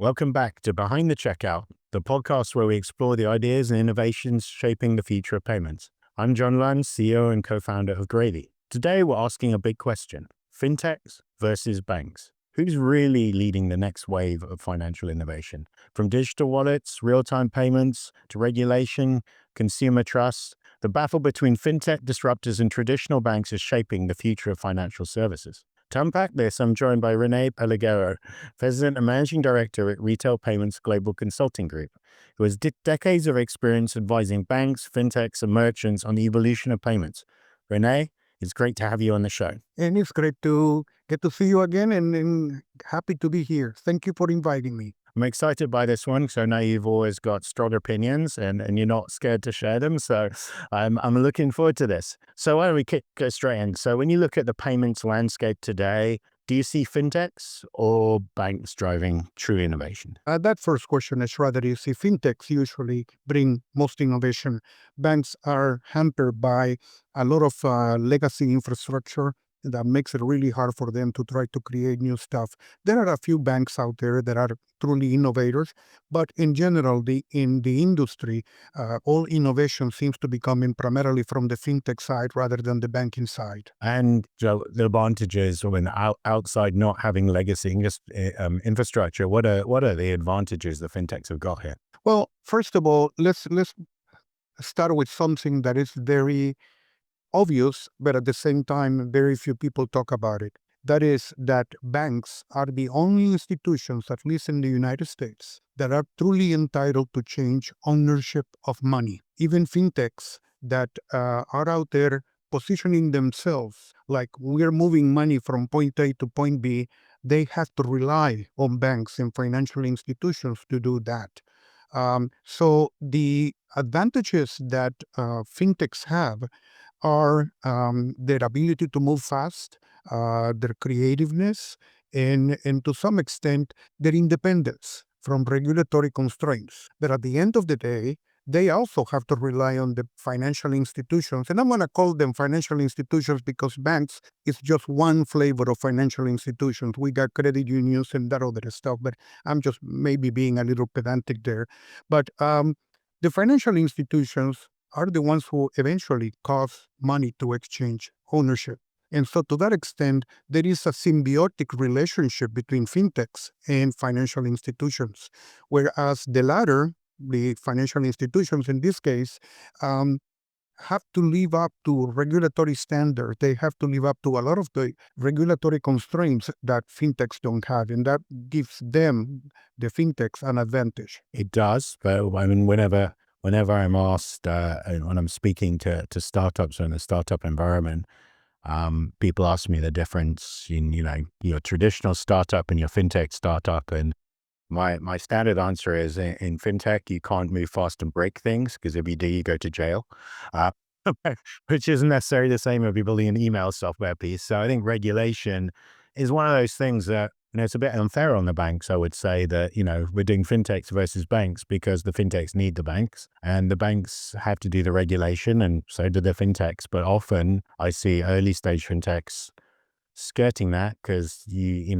Welcome back to Behind the Checkout, the podcast where we explore the ideas and innovations shaping the future of payments. I'm John Lunn, CEO and co-founder of Gr4vy. Today, we're asking a big question: fintechs versus banks. Who's really leading the next wave of financial innovation? From digital wallets, real-time payments, to regulation, consumer trust, the battle between fintech disruptors and traditional banks is shaping the future of financial services. To unpack this, I'm joined by Rene Pelegero, President and Managing Director at Retail Payments Global Consulting Group, who has decades of experience advising banks, fintechs, and merchants on the evolution of payments. Rene, it's great to have you on the show. And it's great to get to see you again and happy to be here. Thank you for inviting me. I'm excited by this one, so I know you've always got strong opinions and you're not scared to share them. So I'm looking forward to this. So why don't we go straight in? So when you look at the payments landscape today, do you see fintechs or banks driving true innovation? That first question is rather easy. Fintechs usually bring most innovation. Banks are hampered by a lot of legacy infrastructure that makes it really hard for them to try to create new stuff. There are a few banks out there that are truly innovators, but in general, in the industry, all innovation seems to be coming primarily from the fintech side rather than the banking side. And the advantages when outside not having legacy infrastructure, what are the advantages the fintechs have got here? Well, first of all, let's start with something that is very obvious, but at the same time, very few people talk about it. That is that banks are the only institutions, at least in the United States, that are truly entitled to change ownership of money. Even fintechs that are out there positioning themselves like we're moving money from point A to point B, they have to rely on banks and financial institutions to do that. So the advantages that fintechs have are their ability to move fast, their creativeness, and to some extent, their independence from regulatory constraints. But at the end of the day, they also have to rely on the financial institutions. And I'm going to call them financial institutions because banks is just one flavor of financial institutions. We got credit unions and that other stuff, but I'm just maybe being a little pedantic there. But the financial institutions are the ones who eventually cause money to exchange ownership. And so to that extent, there is a symbiotic relationship between fintechs and financial institutions, whereas the latter, the financial institutions in this case, have to live up to regulatory standards. They have to live up to a lot of the regulatory constraints that fintechs don't have, and that gives them, the fintechs, an advantage. It does, but I mean, whenever I'm asked, when I'm speaking to startups in the startup environment, people ask me the difference in, your traditional startup and your fintech startup. And my standard answer is in fintech, you can't move fast and break things because if you do, you go to jail, which isn't necessarily the same if you're building an email software piece. So I think regulation is one of those things that, it's a bit unfair on the banks. I would say that, we're doing fintechs versus banks because the fintechs need the banks and the banks have to do the regulation and so do the fintechs. But often I see early stage fintechs skirting that because you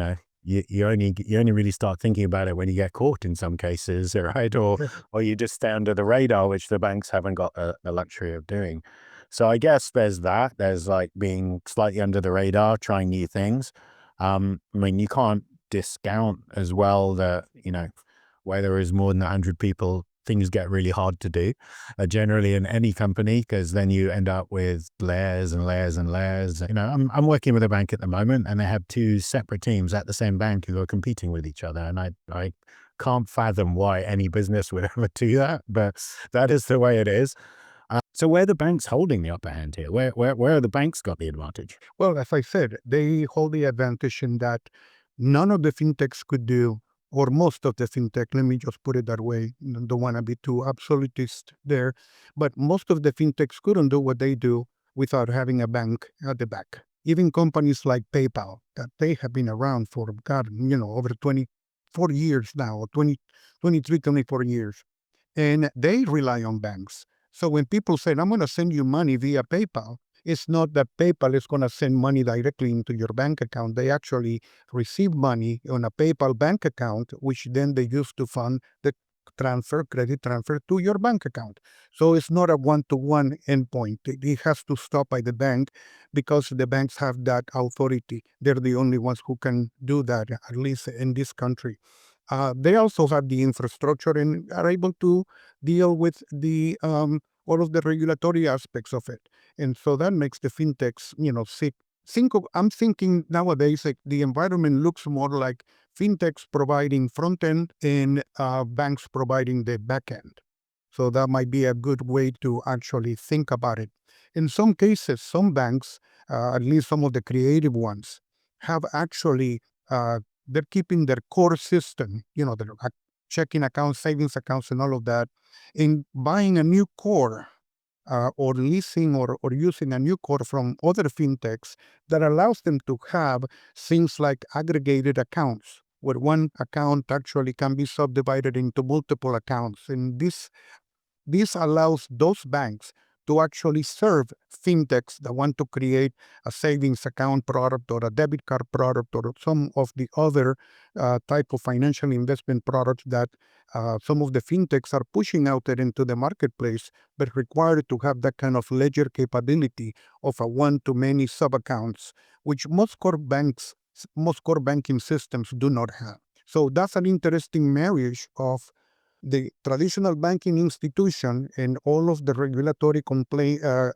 only really start thinking about it when you get caught in some cases, right? Or you just stay under the radar, which the banks haven't got the luxury of doing. So I guess there's that. There's like being slightly under the radar, trying new things. I mean, you can't discount as well that, where there is more than 100 people, things get really hard to do generally in any company, because then you end up with layers and layers and layers. I'm working with a bank at the moment and they have two separate teams at the same bank who are competing with each other. And I can't fathom why any business would ever do that, but that is the way it is. So where are the banks holding the upper hand here? Where are the banks got the advantage? Well, as I said, they hold the advantage in that none of the fintechs could do, or most of the fintech, let me just put it that way, don't want to be too absolutist there, but most of the fintechs couldn't do what they do without having a bank at the back. Even companies like PayPal, that they have been around for, over 24 years now, or 23, 24 years, and they rely on banks. So when people say, I'm going to send you money via PayPal, It's not that PayPal is going to send money directly into your bank account. They actually receive money on a PayPal bank account, which then they use to fund the credit transfer to your bank account. So it's not a one-to-one endpoint. It has to stop by the bank because the banks have that authority. They're the only ones who can do that, at least in this country. They also have the infrastructure and are able to deal with the all of the regulatory aspects of it, and so that makes the fintechs, sit. I'm thinking nowadays like the environment looks more like fintechs providing front end and banks providing the back end. So that might be a good way to actually think about it. In some cases, some banks, at least some of the creative ones, have actually they're keeping their core system, their checking accounts, savings accounts, and all of that, in buying a new core or leasing or using a new core from other fintechs that allows them to have things like aggregated accounts, where one account actually can be subdivided into multiple accounts. And this allows those banks to actually serve fintechs that want to create a savings account product or a debit card product or some of the other type of financial investment products that some of the fintechs are pushing out there into the marketplace, but required to have that kind of ledger capability of a one-to-many sub-accounts, which most core banking systems do not have. So that's an interesting marriage of the traditional banking institution and all of the regulatory compliance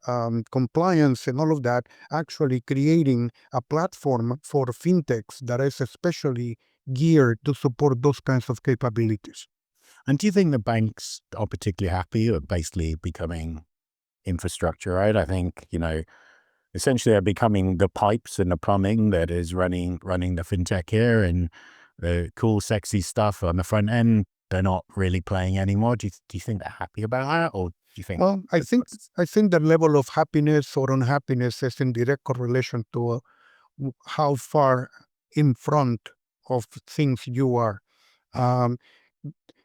and all of that, actually creating a platform for fintechs that is especially geared to support those kinds of capabilities. And do you think the banks are particularly happy with basically becoming infrastructure, right? I think, essentially they're becoming the pipes and the plumbing that is running the fintech here, and the cool, sexy stuff on the front end, they're not really playing anymore. Do you think they're happy about that? Or do you think Well, I think I think the level of happiness or unhappiness is in direct correlation to how far in front of things you are. Um,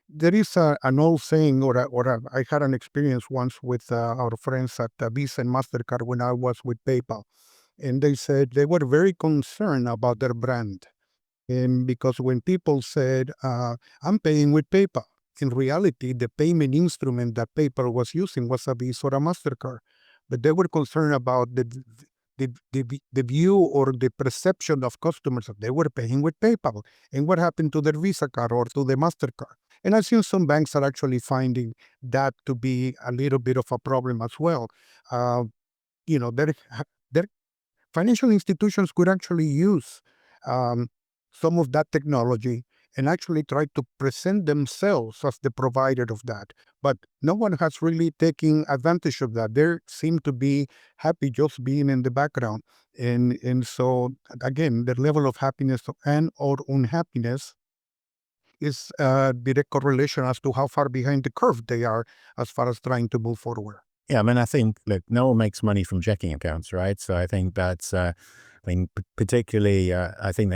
there is an old saying, I had an experience once with our friends at Visa and Mastercard when I was with PayPal, and they said they were very concerned about their brand. And because when people said, I'm paying with PayPal, in reality, the payment instrument that PayPal was using was a Visa or a MasterCard. But they were concerned about the view or the perception of customers that they were paying with PayPal. And what happened to their Visa card or to the MasterCard? And I think some banks are actually finding that to be a little bit of a problem as well. Uh, there financial institutions could actually use um, some of that technology and actually try to present themselves as the provider of that. But no one has really taken advantage of that. They seem to be happy just being in the background. And so, again, the level of happiness and or unhappiness is a direct correlation as to how far behind the curve they are as far as trying to move forward. Yeah, I mean, I think, look, no one makes money from checking accounts, right? So I think that's, particularly, I think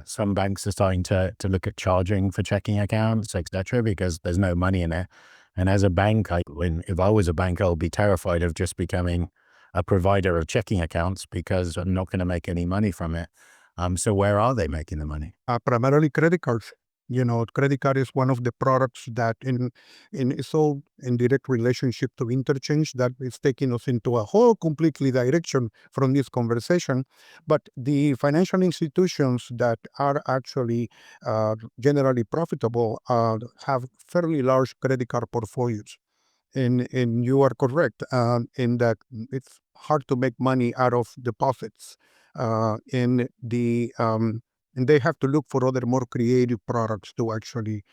some banks are starting to look at charging for checking accounts, et cetera, because there's no money in it. And as a bank, if I was a bank, I'll be terrified of just becoming a provider of checking accounts because I'm not going to make any money from it. So where are they making the money? Primarily credit cards. Credit card is one of the products that in is all in direct relationship to interchange that is taking us into a whole completely direction from this conversation. But the financial institutions that are actually generally profitable have fairly large credit card portfolios. And you are correct in that it's hard to make money out of deposits. In the And they have to look for other more creative products to actually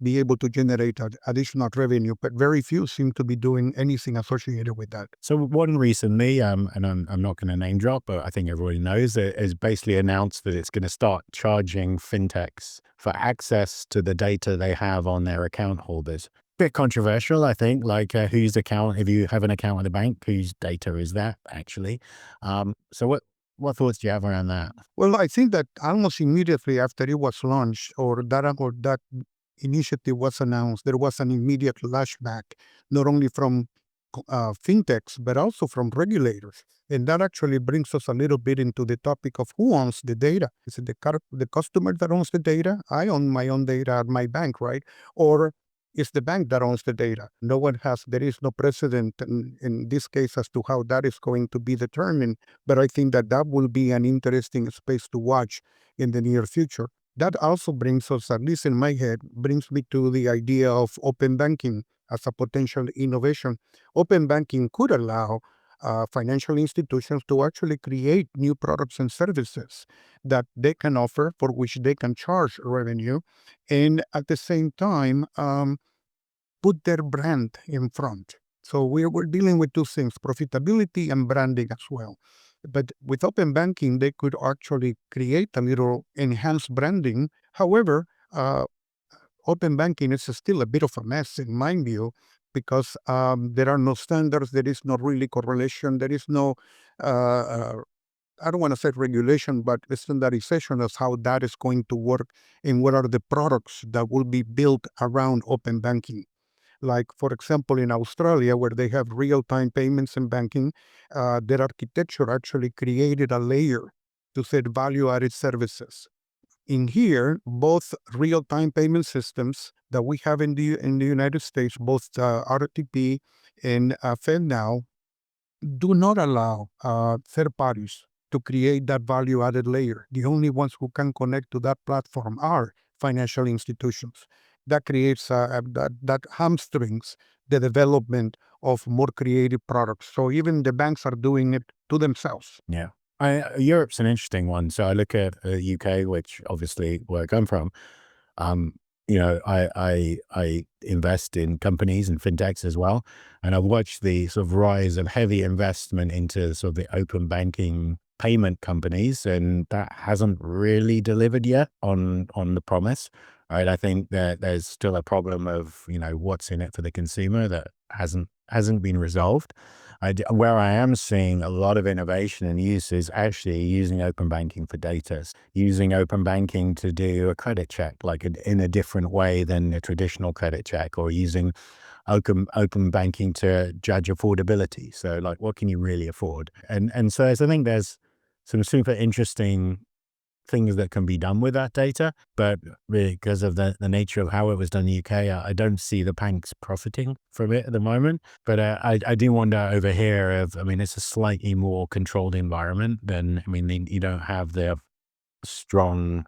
be able to generate additional revenue, but very few seem to be doing anything associated with that. So one recently, and I'm not going to name drop, but I think everybody knows it, has basically announced that it's going to start charging fintechs for access to the data they have on their account holders. Bit controversial, I think, like whose account, if you have an account with a bank, whose data is that actually? So what thoughts do you have around that? Well, I think that almost immediately after it was launched or that initiative was announced, there was an immediate lashback, not only from fintechs, but also from regulators. And that actually brings us a little bit into the topic of who owns the data. Is it the customer that owns the data? I own my own data at my bank, right? Or is the bank that owns the data? There is no precedent in this case as to how that is going to be determined. But I think that that will be an interesting space to watch in the near future. That also brings us, at least in my head, brings me to the idea of open banking as a potential innovation. Open banking could allow financial institutions to actually create new products and services that they can offer, for which they can charge revenue, and at the same time put their brand in front. So we're dealing with two things, profitability and branding as well. But with open banking, they could actually create a little enhanced branding. However, open banking is still a bit of a mess in my view, because there are no standards, there is no really correlation, there is no, I don't want to say regulation, but standardization of how that is going to work and what are the products that will be built around open banking. Like, for example, in Australia, where they have real-time payments and banking, their architecture actually created a layer to set value-added services. In here, both real-time payment systems that we have in the United States, both RTP and FedNow, do not allow third parties to create that value-added layer. The only ones who can connect to that platform are financial institutions. That creates that hamstrings the development of more creative products. So even the banks are doing it to themselves. Yeah. Europe's an interesting one. So I look at UK, which obviously where I come from. Um, I invest in companies and fintechs as well, and I've watched the sort of rise of heavy investment into sort of the open banking payment companies, and that hasn't really delivered yet on the promise. Right, I think that there's still a problem of what's in it for the consumer that hasn't been resolved. Where I am seeing a lot of innovation and use is actually using open banking for data, using open banking to do a credit check, like in a different way than a traditional credit check, or using open banking to judge affordability. So like, what can you really afford? And so I think there's some super interesting things that can be done with that data, but because of the nature of how it was done in the UK, I don't see the banks profiting from it at the moment. But I do wonder over here if, I mean, it's a slightly more controlled environment than, I mean, you don't have the strong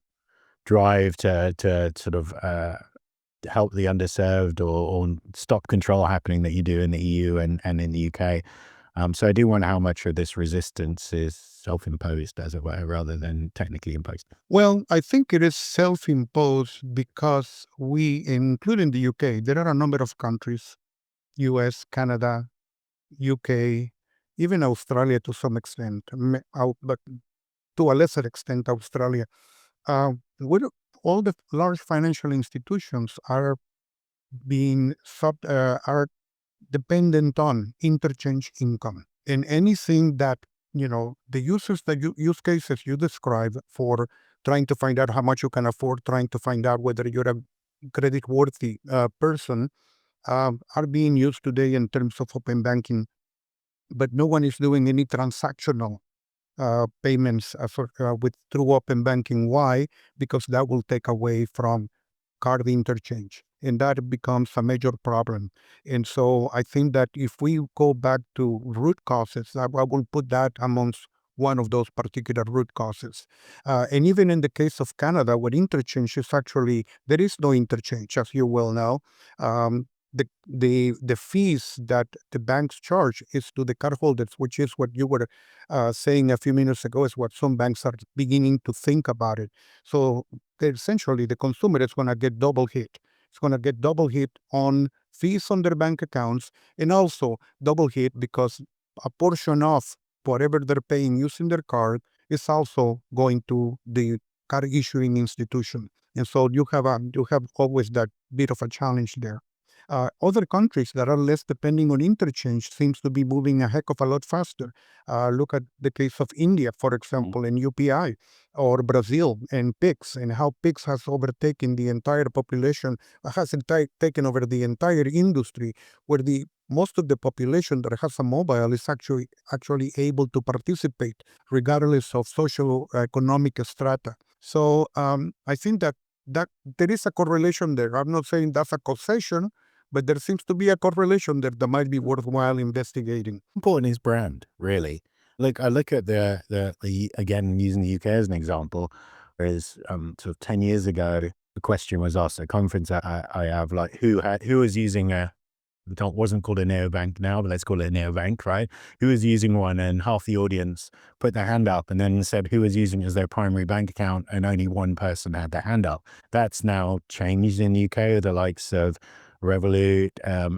drive to sort of help the underserved or stop control happening that you do in the EU and in the UK. So I do wonder how much of this resistance is self-imposed, as it were, rather than technically imposed. Well, I think it is self-imposed because we, including the UK, there are a number of countries, US, Canada, UK, even Australia to some extent, but to a lesser extent, Australia. With all the large financial institutions are dependent on interchange income, and anything that the use cases you describe for trying to find out how much you can afford, trying to find out whether you're a credit worthy person, are being used today in terms of open banking, but no one is doing any transactional payments with through open banking. Why? Because that will take away from card interchange, and that becomes a major problem. And so I think that if we go back to root causes, I will put that amongst one of those particular root causes. And even in the case of Canada, where interchange is actually, there is no interchange, as you well know. The fees that the banks charge is to the cardholders, which is what you were saying a few minutes ago, is what some banks are beginning to think about it. So essentially, the consumer is going to get double hit. It's going to get double hit on fees on their bank accounts, and also double hit because a portion of whatever they're paying using their card is also going to the card issuing institution. And so you have always that bit of a challenge there. Other countries that are less depending on interchange seems to be moving a heck of a lot faster. Look at the case of India, for example, and UPI, or Brazil and PIX, and how PIX has overtaken the entire population, taken over the entire industry, where the most of the population that has a mobile is actually able to participate regardless of social economic strata. So I think that there is a correlation there. I'm not saying that's a causation, but there seems to be a correlation there that might be worthwhile investigating. Important is brand, really. Look, I look at the again, using the UK as an example, whereas sort of 10 years ago, the question was asked at a conference that I have, like, who was using wasn't called a neobank now, but let's call it a neobank, right? Who was using one? And half the audience put their hand up and then said who was using it as their primary bank account, and only one person had their hand up. That's now changed in the UK, the likes of Revolut,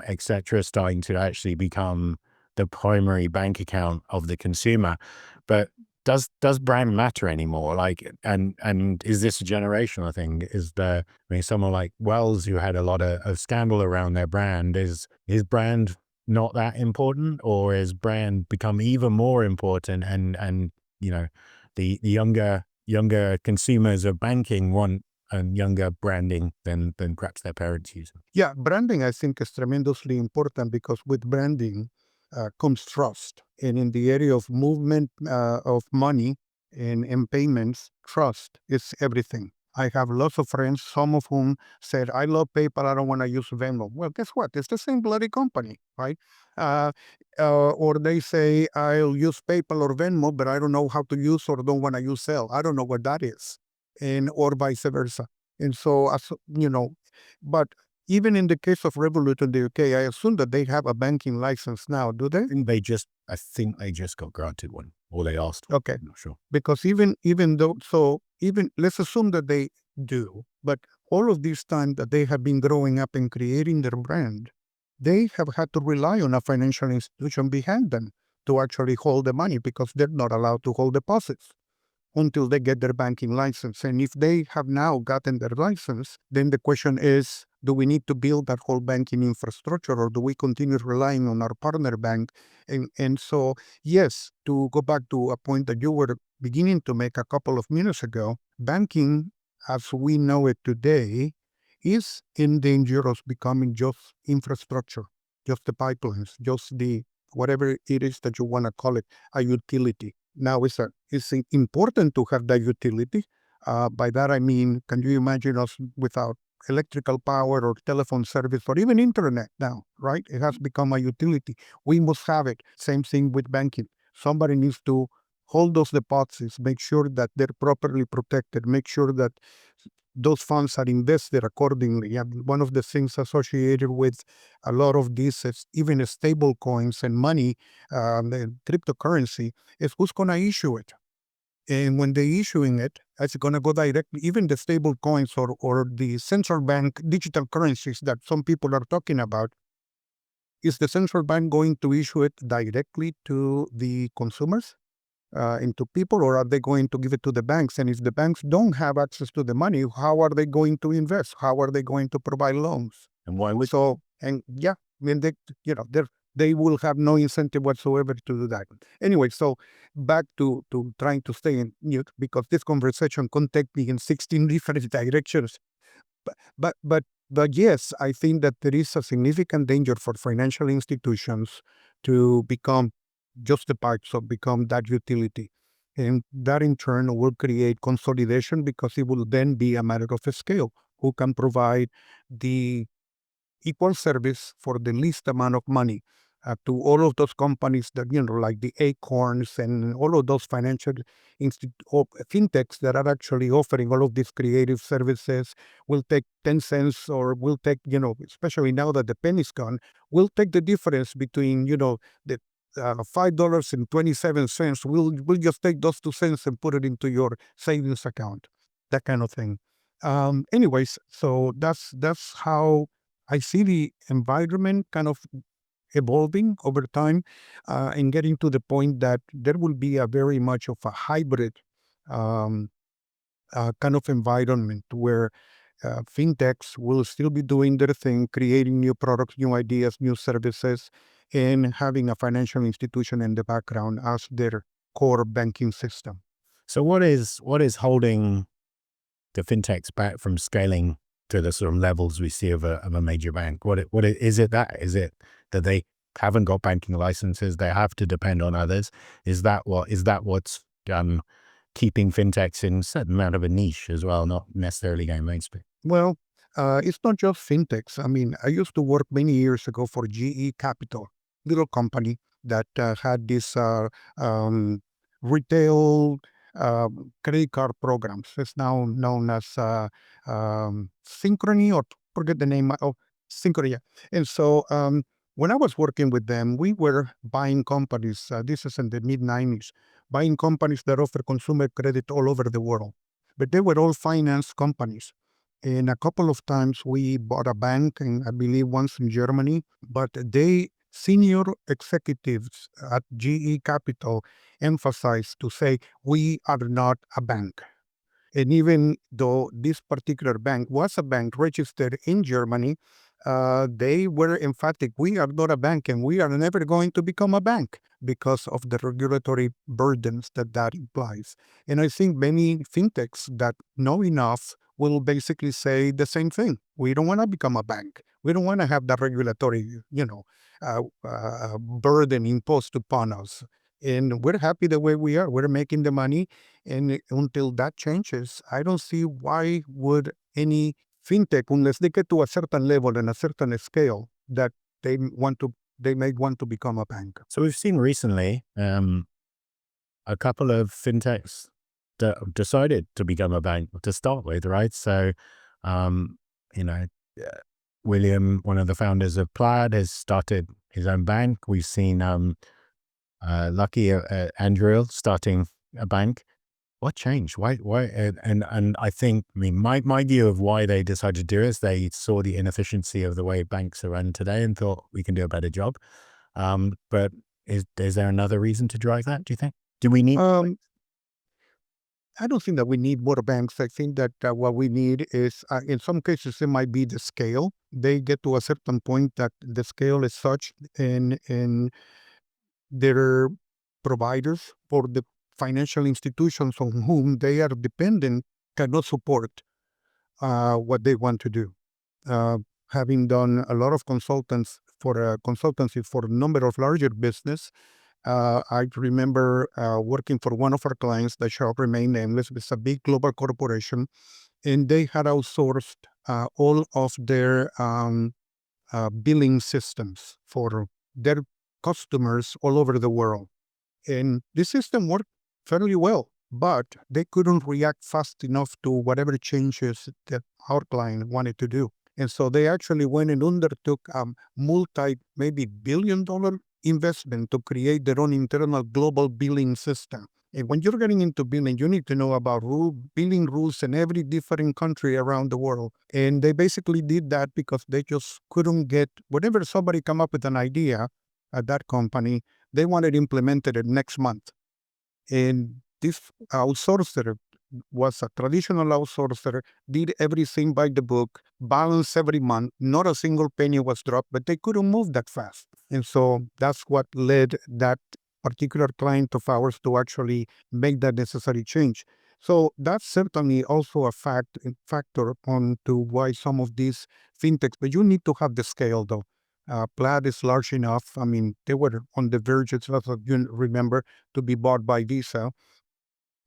etc., starting to actually become the primary bank account of the consumer. But does brand matter anymore? Like, and is this a generational thing? I mean, someone like Wells, who had a lot of scandal around their brand, is brand not that important, or is brand become even more important? And the younger consumers of banking want younger branding than perhaps their parents use. Yeah, branding, I think, is tremendously important because with branding comes trust. And in the area of movement of money and payments, trust is everything. I have lots of friends, some of whom said, I love PayPal, I don't want to use Venmo. Well, guess what? It's the same bloody company, right? Uh, or they say, I'll use PayPal or Venmo, but I don't know how to use or don't want to use Zelle. I don't know what that is. And or vice versa. And so, as you know, but even in the case of Revolut in the UK, I assume that they have a banking license now, do they? I think they just got granted one, or they asked for it. Okay, I'm not sure. because even though, so even let's assume that they do, but all of this time that they have been growing up and creating their brand, they have had to rely on a financial institution behind them to actually hold the money because they're not allowed to hold deposits until they get their banking license. And if they have now gotten their license, then the question is, do we need to build that whole banking infrastructure, or do we continue relying on our partner bank? And so, yes, to go back to a point that you were beginning to make a couple of minutes ago, banking as we know it today is in danger of becoming just infrastructure, just the pipelines, just the whatever it is that you want to call it, a utility. Now, it's important to have that utility. By that I mean, can you imagine us without electrical power or telephone service or even internet now, right? It has become a utility. We must have it. Same thing with banking. Somebody needs to hold those deposits, make sure that they're properly protected, make sure that those funds are invested accordingly. And one of the things associated with a lot of these is even stable coins and money, the cryptocurrency, is who's going to issue it. And when they're issuing it, it's going to go directly, even the stable coins or the central bank digital currencies that some people are talking about, is the central bank going to issue it directly to the consumers? Into people, or are they going to give it to the banks? And if the banks don't have access to the money, how are they going to invest? How are they going to provide loans? And why would So, and yeah, when they will have no incentive whatsoever to do that. Anyway, so back to trying to stay in mute because this conversation can take me in 16 different directions. But but but but yes, I think that there is a significant danger for financial institutions to become just the parts of become that utility. And that in turn will create consolidation because it will then be a matter of scale. Who can provide the equal service for the least amount of money to all of those companies that, like the Acorns and all of those financial fintechs that are actually offering all of these creative services will take 10 cents or will take, especially now that the penny's gone, will take the difference between, the $5.27. We'll just take those 2 cents and put it into your savings account, that kind of thing. Anyways, so that's how I see the environment kind of evolving over time and getting to the point that there will be a very much of a hybrid um, kind of environment where fintechs will still be doing their thing, creating new products, new ideas, new services, and having a financial institution in the background as their core banking system. So what is holding the fintechs back from scaling to the sort of levels we see of a major bank? Is it that? Is it that haven't got banking licenses. They have to depend on others. Is that what's keeping fintechs in a certain amount of a niche as well, not necessarily going mainstream? Well, it's not just fintechs. I mean, I used to work many years ago for GE Capital, little company that had this retail credit card programs. It's now known as Synchrony, or forget the name of Synchrony. Yeah. And so when I was working with them, we were buying companies. This is in the mid 90s, buying companies that offer consumer credit all over the world. But they were all finance companies. And a couple of times we bought a bank, and I believe once in Germany, but they senior executives at GE Capital emphasized to say, we are not a bank. And even though this particular bank was a bank registered in Germany, they were emphatic, we are not a bank and we are never going to become a bank because of the regulatory burdens that that implies. And I think many fintechs that know enough will basically say the same thing. We don't want to become a bank. We don't want to have that regulatory, burden imposed upon us. And we're happy the way we are. We're making the money, and until that changes, I don't see why would any fintech, unless they get to a certain level and a certain scale, that they may want to become a bank. So we've seen recently a couple of fintechs that have decided to become a bank to start with, right? So, um, you know, uh, William, one of the founders of Plaid, has started his own bank. We've seen Lucky Andrew starting a bank. What changed? Why? And I think, I mean, my view of why they decided to do it is they saw the inefficiency of the way banks are run today and thought we can do a better job. But is there another reason to drive that? Do you think? Do we need? Um, I don't think that we need more banks. I think that what we need is, in some cases, it might be the scale. They get to a certain point that the scale is such, and their providers for the financial institutions on whom they are dependent cannot support what they want to do. Uh, Having done a lot of consultancy for a number of larger business, I remember working for one of our clients that shall remain nameless. It's a big global corporation, and they had outsourced all of their billing systems for their customers all over the world. And this system worked fairly well, but they couldn't react fast enough to whatever changes that our client wanted to do. And so they actually went and undertook a maybe $1 billion investment to create their own internal global billing system. And when you're getting into billing, you need to know about billing rules in every different country around the world. And they basically did that because they just couldn't get, whenever somebody come up with an idea at that company, they wanted implemented it next month. And this outsourcer was a traditional outsourcer, did everything by the book, balanced every month, not a single penny was dropped, but they couldn't move that fast. And so that's what led that particular client of ours to actually make that necessary change. So that's certainly also a factor on to why some of these fintechs, but you need to have the scale though. Plaid is large enough. I mean, they were on the verge, as you remember, to be bought by Visa.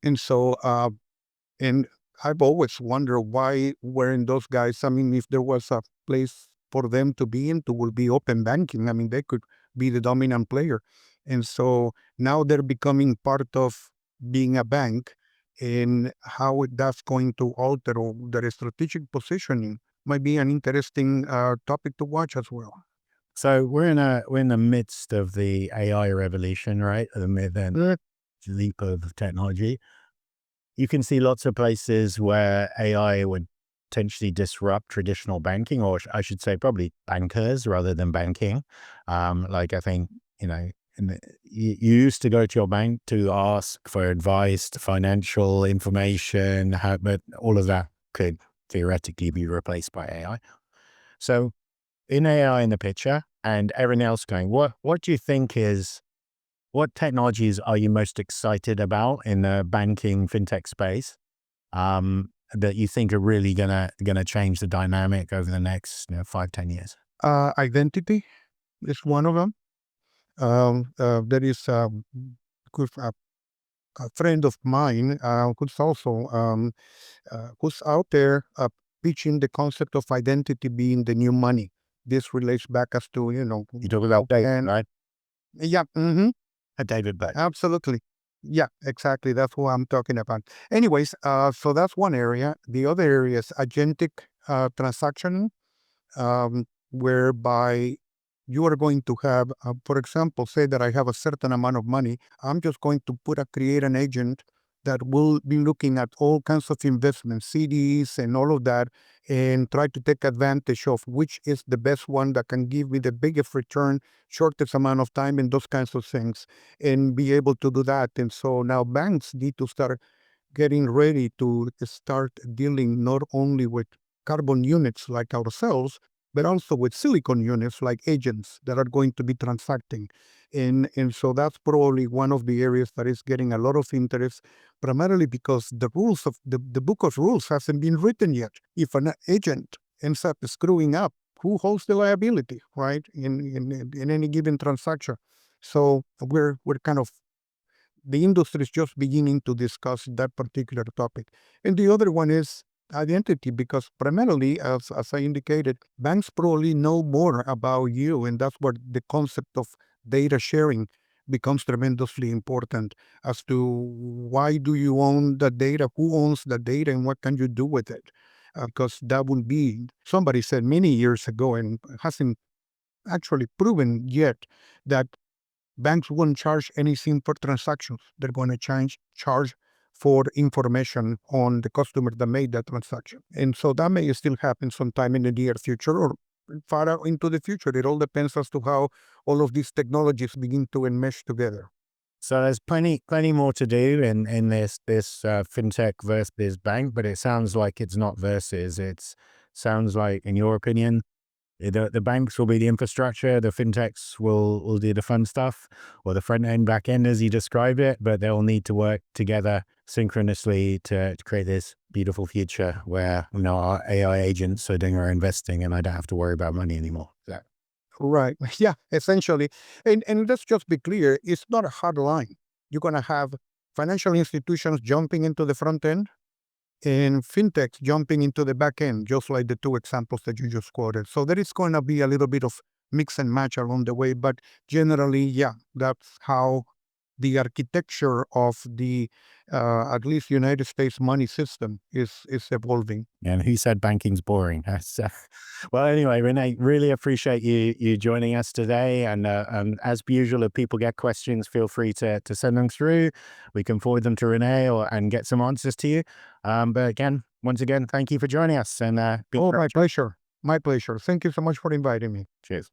And so, and I've always wondered why weren't those guys, I mean, if there was a place for them to be in, to will be open banking, I mean, they could be the dominant player. And so now they're becoming part of being a bank, and how that's going to alter their strategic positioning might be an interesting topic to watch as well. So we're in the midst of the AI revolution, right? The leap of technology. You can see lots of places where AI would potentially disrupt traditional banking, or I should say probably bankers rather than banking. Like I think, you used to go to your bank to ask for advice, financial information, but all of that could theoretically be replaced by AI. So in AI in the picture and everyone else going, what do you think what technologies are you most excited about in the banking fintech space that you think are really gonna change the dynamic over the next 5, 10 years? Identity is one of them. There is good, a friend of mine who's also who's out there pitching the concept of identity being the new money. This relates back as to, You talk about data, and right? yeah, A David Beck. absolutely. Yeah, exactly. That's what I'm talking about. Anyways, so that's one area. The other area is agentic transaction, whereby you are going to have, for example, say that I have a certain amount of money. I'm just going to create an agent that will be looking at all kinds of investments, CDs and all of that, and try to take advantage of which is the best one that can give me the biggest return, shortest amount of time, and those kinds of things, and be able to do that. And so now banks need to start getting ready to start dealing not only with carbon units like ourselves, but also with silicon units like agents that are going to be transacting. And so that's probably one of the areas that is getting a lot of interest, primarily because the rules of the book of rules hasn't been written yet. If an agent ends up screwing up, who holds the liability, right? In any given transaction. So we're kind of the industry is just beginning to discuss that particular topic. And the other one is identity, because primarily, as I indicated, banks probably know more about you, and that's where the concept of data sharing becomes tremendously important as to why do you own the data, who owns the data, and what can you do with it. Because that will be, somebody said many years ago, and hasn't actually proven yet, that banks won't charge anything for transactions. They're going to charge for information on the customer that made that transaction. And so that may still happen sometime in the near future or far out into the future. It all depends as to how all of these technologies begin to enmesh together. So there's plenty more to do in this fintech versus this bank, but it sounds like it's not versus. It sounds like, in your opinion, the banks will be the infrastructure, the fintechs will do the fun stuff, or the front end, back end, as you described it. But they'll need to work together synchronously to create this beautiful future where our AI agents are doing our investing, and I don't have to worry about money anymore. Right. Yeah, essentially. And let's just be clear, it's not a hard line. You're going to have financial institutions jumping into the front end and fintechs jumping into the back end, just like the two examples that you just quoted. So there is going to be a little bit of mix and match along the way, but generally, yeah, that's how the architecture of the at least United States money system is evolving. And who said banking's boring? Well, anyway, Rene, really appreciate you joining us today. And as per usual, if people get questions, feel free to send them through. We can forward them to Rene and get some answers to you. But again, once again, thank you for joining us. And Oh, my pleasure. My pleasure. Thank you so much for inviting me. cheers.